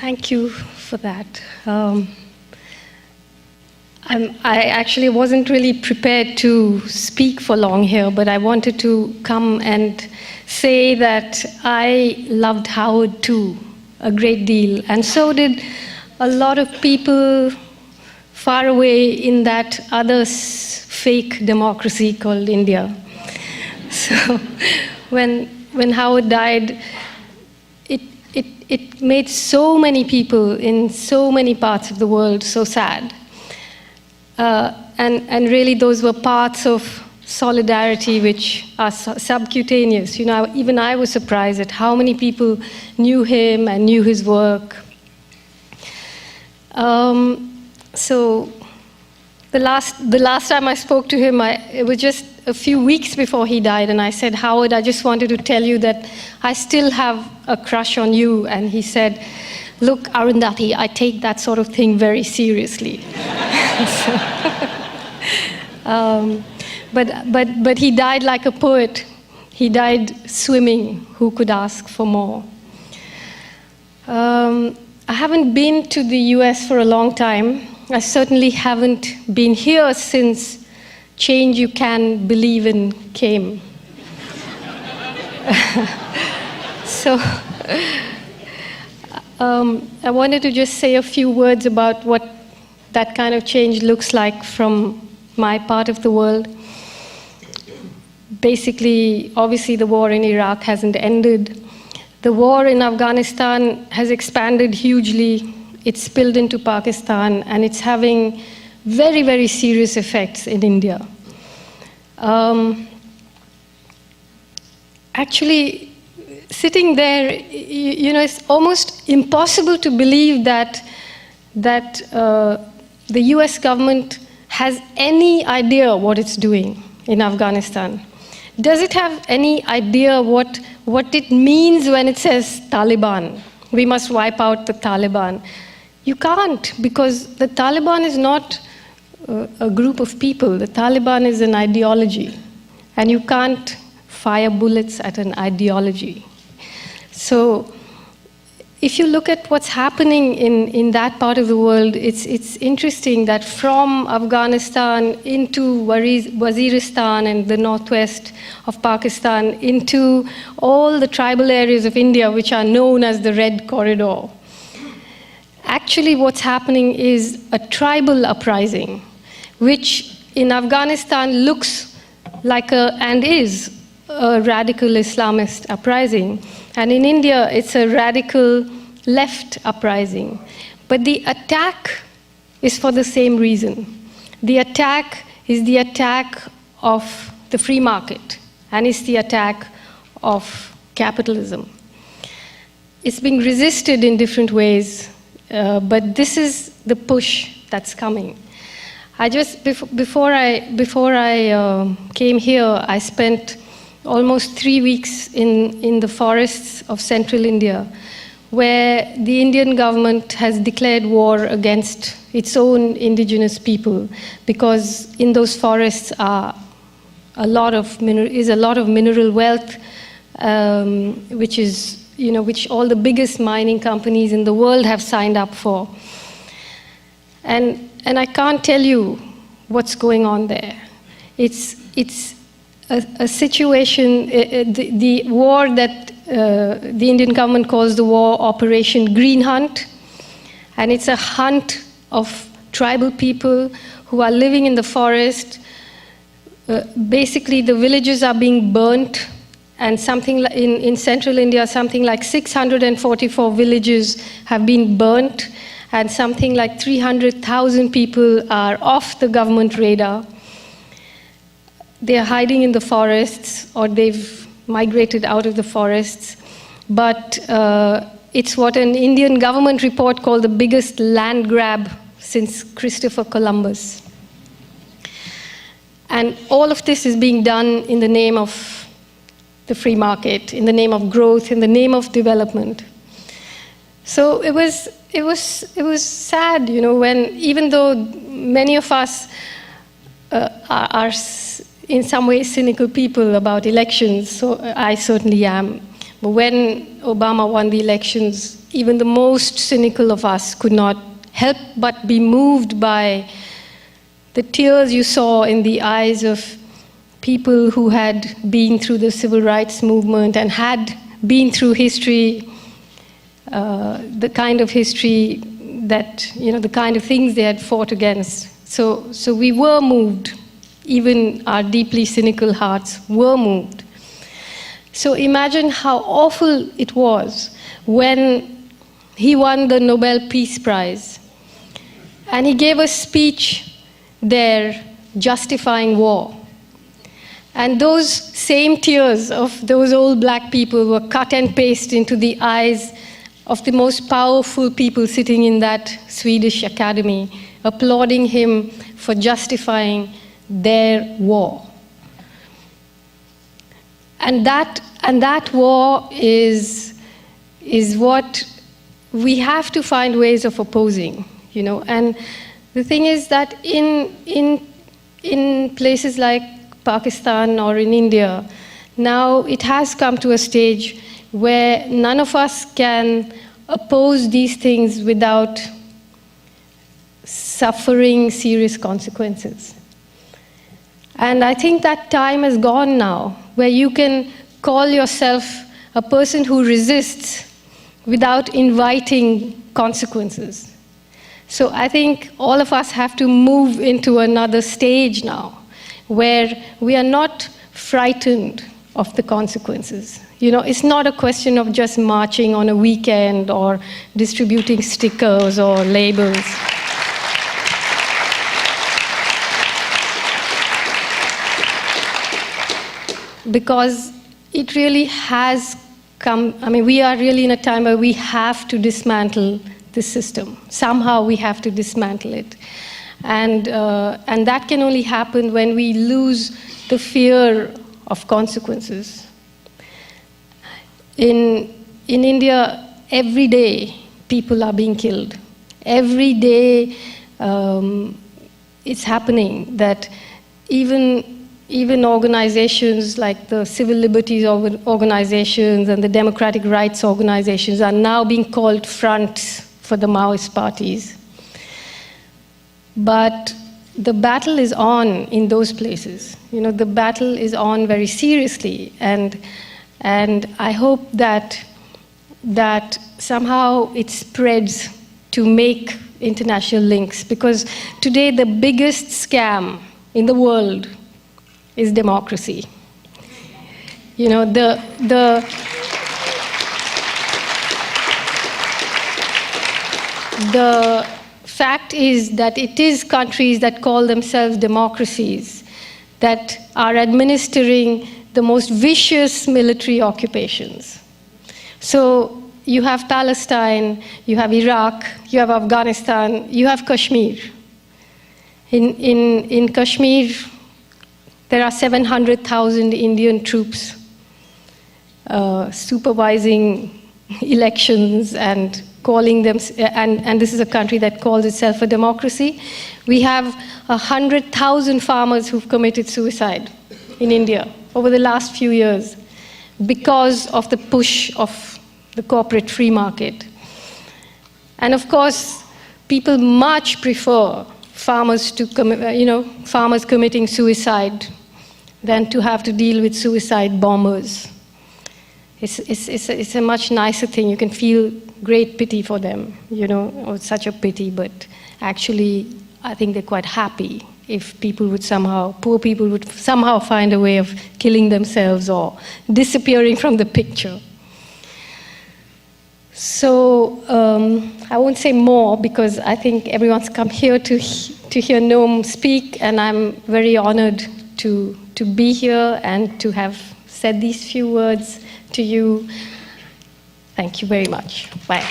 Thank you for that. I actually wasn't really prepared to speak for long here, but I wanted to come and say that I loved Howard too, a great deal. And so did a lot of people far away in that other fake democracy called India. So when Howard died, it made so many people in so many parts of the world so sad. And really those were parts of solidarity which are subcutaneous. You know, even I was surprised at how many people knew him and knew his work. So the last time I spoke to him, it was just a few weeks before he died, and I said, Howard, I just wanted to tell you that I still have a crush on you. And he said, look, Arundhati, I take that sort of thing very seriously. But he died like a poet. He died swimming. Who could ask for more? I haven't been to the US for a long time. I certainly haven't been here since Change You Can Believe In came. So I wanted to just say a few words about what that kind of change looks like from my part of the world. Basically, obviously the war in Iraq hasn't ended. The war in Afghanistan has expanded hugely. It's spilled into Pakistan, and it's having very, very serious effects in India. Actually, sitting there, you know, it's almost impossible to believe that the US government has any idea what it's doing in Afghanistan. Does it have any idea what it means when it says Taliban? We must wipe out the Taliban. You can't, because the Taliban is not a group of people. The Taliban is an ideology, and you can't fire bullets at an ideology. So if you look at what's happening in that part of the world, it's interesting that from Afghanistan into Waziristan and the northwest of Pakistan, into all the tribal areas of India, which are known as the Red Corridor. Actually, what's happening is a tribal uprising, which in Afghanistan looks like and is a radical Islamist uprising. And in India, it's a radical left uprising. But the attack is for the same reason. The attack is the attack of the free market, and it's the attack of capitalism. It's being resisted in different ways, but this is the push that's coming. I just, before I came here, I spent almost 3 weeks in the forests of central India, where the Indian government has declared war against its own indigenous people, because in those forests are a lot of mineral wealth, which all the biggest mining companies in the world have signed up for. And I can't tell you what's going on there. It's a situation, the war that the Indian government calls the war Operation Green Hunt, and it's a hunt of tribal people who are living in the forest. Basically, the villages are being burnt, and in central India, something like 644 villages have been burnt, and something like 300,000 people are off the government radar. They are hiding in the forests, or they've migrated out of the forests. But it's what an Indian government report called the biggest land grab since Christopher Columbus. And all of this is being done in the name of the free market, in the name of growth, in the name of development. So it was sad, you know, when, even though many of us are in some ways cynical people about elections, so I certainly am. But when Obama won the elections, even the most cynical of us could not help but be moved by the tears you saw in the eyes of people who had been through the civil rights movement and had been through history, the kind of history that, the kind of things they had fought against. So we were moved. Even our deeply cynical hearts were moved. So imagine how awful it was when he won the Nobel Peace Prize. And he gave a speech there justifying war. And those same tears of those old black people were cut and pasted into the eyes of the most powerful people sitting in that Swedish academy, applauding him for justifying their war. And that war is what we have to find ways of opposing, And the thing is that in places like Pakistan or in India, now it has come to a stage where none of us can oppose these things without suffering serious consequences. And I think that time is gone now, where you can call yourself a person who resists without inviting consequences. So I think all of us have to move into another stage now, where we are not frightened of the consequences. It's not a question of just marching on a weekend or distributing stickers or labels. Because it really has come, we are really in a time where we have to dismantle the system. Somehow we have to dismantle it. And that can only happen when we lose the fear of consequences. In India, every day people are being killed. Every day it's happening that even organizations like the civil liberties organizations and the democratic rights organizations are now being called fronts for the Maoist parties. But the battle is on in those places. The battle is on very seriously. And I hope that somehow it spreads to make international links. Because today the biggest scam in the world is democracy. The fact is that it is countries that call themselves democracies that are administering the most vicious military occupations. So you have Palestine, you have Iraq, you have Afghanistan, you have Kashmir. In Kashmir, there are 700,000 Indian troops supervising elections and calling them, and this is a country that calls itself a democracy. We have 100,000 farmers who've committed suicide in India over the last few years because of the push of the corporate free market. And of course, people much prefer farmers committing suicide than to have to deal with suicide bombers. It's a much nicer thing. You can feel great pity for them, or such a pity, but actually I think they're quite happy if poor people would somehow find a way of killing themselves or disappearing from the picture. So I won't say more because I think everyone's come here to hear Noam speak, and I'm very honored to be here and to have said these few words to you. Thank you very much. Bye.